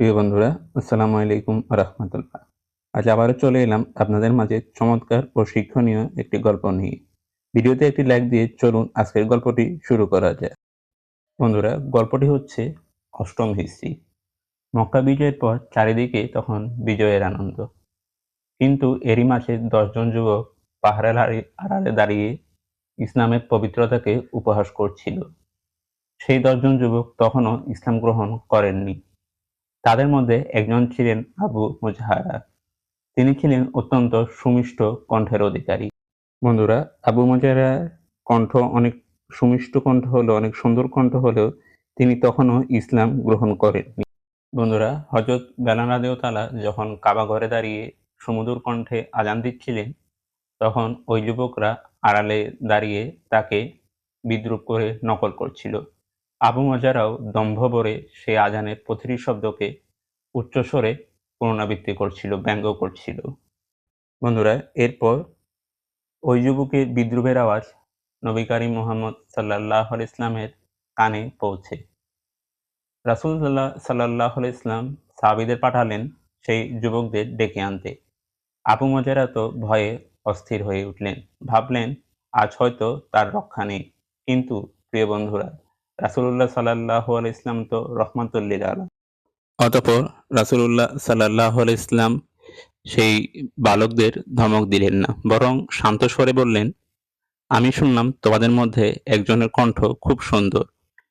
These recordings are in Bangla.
প্রিয় বন্ধুরা, আসসালামু আলাইকুম রাহমাতুল্লাহ। আজ আবারও চলে এলাম আপনাদের মাঝে চমৎকার ও শিক্ষণীয় একটি গল্প নিয়ে। ভিডিওতে একটি লাইক দিয়ে চলুন আজকের গল্পটি শুরু করা যাক। বন্ধুরা, গল্পটি হচ্ছে অষ্টম হিজরি। মক্কা বিজয়ের পর চারিদিকে তখন বিজয়ের আনন্দ। কিন্তু এরই মাঝে ১০ জন যুবক পাহাড়ের আড়ালে দাঁড়িয়ে ইসলামের পবিত্রতাকে উপহাস করছিল। সেই ১০ জন যুবক তখনও ইসলাম গ্রহণ করেননি। তাদের মধ্যে একজন ছিলেন আবু মুজহারা। তিনি ছিলেন অত্যন্ত সুমিষ্ট কণ্ঠের অধিকারী। বন্ধুরা, আবু মুজহারার কণ্ঠ অনেক সুমিষ্ট কণ্ঠ হলেও, অনেক সুন্দর কণ্ঠ হলেও তিনি তখনও ইসলাম গ্রহণ করেননি। বন্ধুরা, হযরত বেলাল রাদিয়াল্লাহু তাআলা যখন কাবা ঘরে দাঁড়িয়ে সুমধুর কণ্ঠে আযান দিচ্ছিলেন, তখন ওই যুবকরা আড়ালে দাঁড়িয়ে তাকে বিদ্রূপ করে নকল করছিল। আবু মুজহারাও দম্ভ ভরে সেই আযানের প্রতিটি শব্দকে উচ্চস্বরে পুনরাবৃত্তি করছিল, ব্যঙ্গ করছিল। বন্ধুরা, এরপর ওই যুবকের বিদ্রূপের আওয়াজ নবী করিম মুহাম্মদ সাল্লাল্লাহু আলাইহি ওয়াসাল্লামের কানে পৌঁছে। রাসূল সাল্লাল্লাহু আলাইহি ওয়াসাল্লাম সাহাবীদের পাঠালেন সেই যুবকদের ডেকে আনতে। আবু মুজহারা তো ভয়ে অস্থির হয়ে উঠলেন। ভাবলেন, আজ হয়তো তার রক্ষা নেই। কিন্তু প্রিয় বন্ধুরা, রাসূলুল্লাহ সাল্লাল্লাহু আলাইহি ওয়াসাল্লাম তো রহমাতুল লিল আলামিন। অতঃপর রাসূলুল্লাহ সাল্লাল্লাহু আলাইহি ওয়াসাল্লাম সেই বালকদের ধমক দিলেন না, বরং শান্ত স্বরে বললেন, আমি শুনলাম তোমাদের মধ্যে একজনের কণ্ঠ খুব সুন্দর।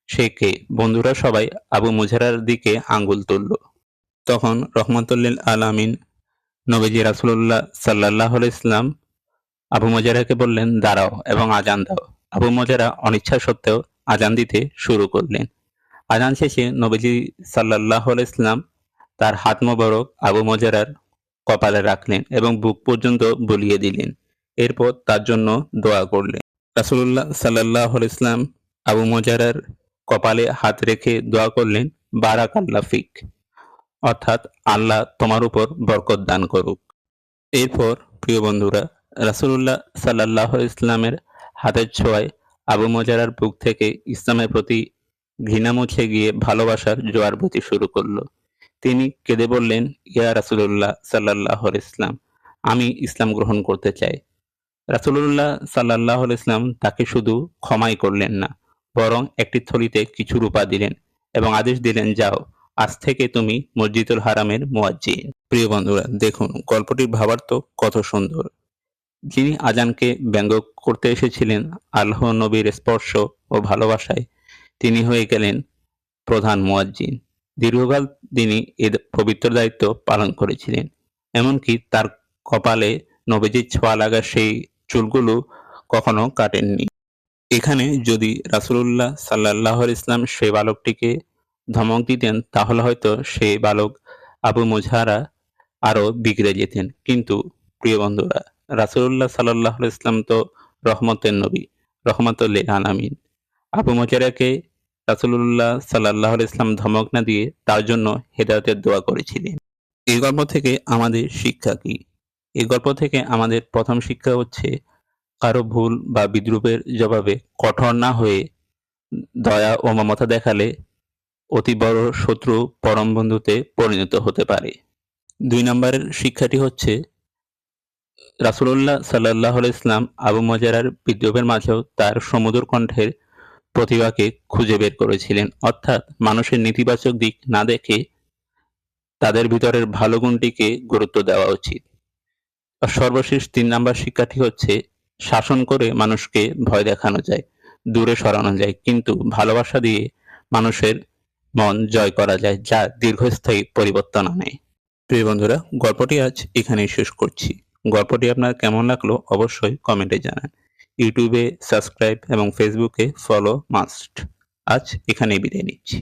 সে কে? বন্ধুরা সবাই আবু মুজহারার দিকে আঙ্গুল তুলল। তখন রহমাতুল লিল আলামিন নবীজি রাসূলুল্লাহ সাল্লাল্লাহু আলাইহি ওয়াসাল্লাম আবু মুজহারাকে বললেন, দাঁড়াও এবং আযান দাও। আবু মুজহারা অনিচ্ছা সত্ত্বেও আযান দিতে শুরু করলেন। আযান শেষে নবীজি সাল্লাল্লাহু আলাইহি ওয়াসাল্লাম তার হাত মোবারক আবু মুজহারার কপালে রাখলেন এবং বুক পর্যন্ত বুলিয়ে দিলেন। এরপর তার জন্য দোয়া করলেন। রাসূলুল্লাহ সাল্লাল্লাহু আলাইহি ওয়াসাল্লাম আবু মুজহারার কপালে হাত রেখে দোয়া করলেন, বারাকাল্লাহ ফিক, অর্থাৎ আল্লাহ তোমার উপর বরকত দান করুক। এরপর প্রিয় বন্ধুরা, রাসূলুল্লাহ সাল্লাল্লাহু আলাইহি ওয়াসাল্লামের হাতের ছোঁয়ায় আবু মুজহারার বুক থেকে ইসলামের প্রতি ঘৃণা মুছে গিয়ে ভালোবাসার জোয়ার বইতে শুরু করল। তিনি কেঁদে বললেন, ইয়া রাসূলুল্লাহ সাল্লাল্লাহু আলাইহি ওয়াসাল্লাম, আমি ইসলাম গ্রহণ করতে চাই। রাসূলুল্লাহ সাল্লাল্লাহু আলাইহি ওয়াসাল্লাম তাকে শুধু ক্ষমাই করলেন না, বরং একটি থলিতে কিছু রূপা দিলেন এবং আদেশ দিলেন, যাও, আজ থেকে তুমি মসজিদুল হারামের মুয়াজ্জিন। প্রিয় বন্ধুরা, দেখুন গল্পটির ভাবার্থ কত সুন্দর। যিনি আযানকে ব্যঙ্গ করতে এসেছিলেন আল্লাহর নবীর স্পর্শ ও ভালোবাসায়, তিনি হয়ে গেলেন প্রধান মুয়াজ্জিন। দীর্ঘকাল তিনি এ পবিত্র দায়িত্ব পালন করেছিলেন। এমনকি তার কপালে নবীজির ছোঁয়া লাগা সেই চুলগুলো কখনো কাটেননি। এখানে যদি রাসূলুল্লাহ সাল্লাল্লাহু আলাইহি ওয়াসাল্লাম সেই বালকটিকে ধমক দিতেন, তাহলে হয়তো সেই বালক আবু মুজহারা আরো বিগড়ে যেতেন। কিন্তু প্রিয় বন্ধুরা, রাসূলুল্লাহ সাল্লাল্লাহু আলাইহি ওয়াসাল্লাম তো রহমতের নবী, রহমাতুল লিল আলামিন। আবু মুজহারাকে রাসূলুল্লাহ সাল্লাল্লাহু আলাইহি ওয়াসাল্লাম ধমক না দিয়ে তার জন্য হেদায়েতের দোয়া করেছিলেন। এই গল্প থেকে আমাদের শিক্ষা কি? এই গল্প থেকে আমাদের প্রথম শিক্ষা হচ্ছে, কারো ভুল বা বিদ্রূপের জবাবে কঠোর না হয়ে দয়া ও মমতা দেখালে অতি বড় শত্রু পরম বন্ধুতে পরিণত হতে পারে। ২ নম্বরের শিক্ষাটি হচ্ছে, রাসূলুল্লাহ সাল্লাল্লাহু আলাইহি ওয়াসাল্লাম আবু মুজহারার বিদ্রূপের মাঝেও তার সুমধুর কণ্ঠের প্রতিভাকে খুঁজে বের করেছিলেন। অর্থাৎ মানুষের নেতিবাচক দিক না দেখে তাদের ভিতরের ভালো গুণটিকে গুরুত্ব দেওয়া উচিত। আর সর্বশেষ ৩ নাম্বার শিক্ষাটি হচ্ছে, শাসন করে মানুষকে ভয় দেখানো যায়, দূরে সরানো যায়, কিন্তু ভালোবাসা দিয়ে মানুষের মন জয় করা যায়, যা দীর্ঘস্থায়ী পরিবর্তন আনে। প্রিয় বন্ধুরা, গল্পটি আজ এখানেই শেষ করছি। গল্পটি আপনার কেমন লাগলো অবশ্যই কমেন্টে জানান। ইউটিউবে সাবস্ক্রাইব এবং ফেসবুকে ফলো মাস্ট। আজ এখানেই বিদায় নিচ্ছি।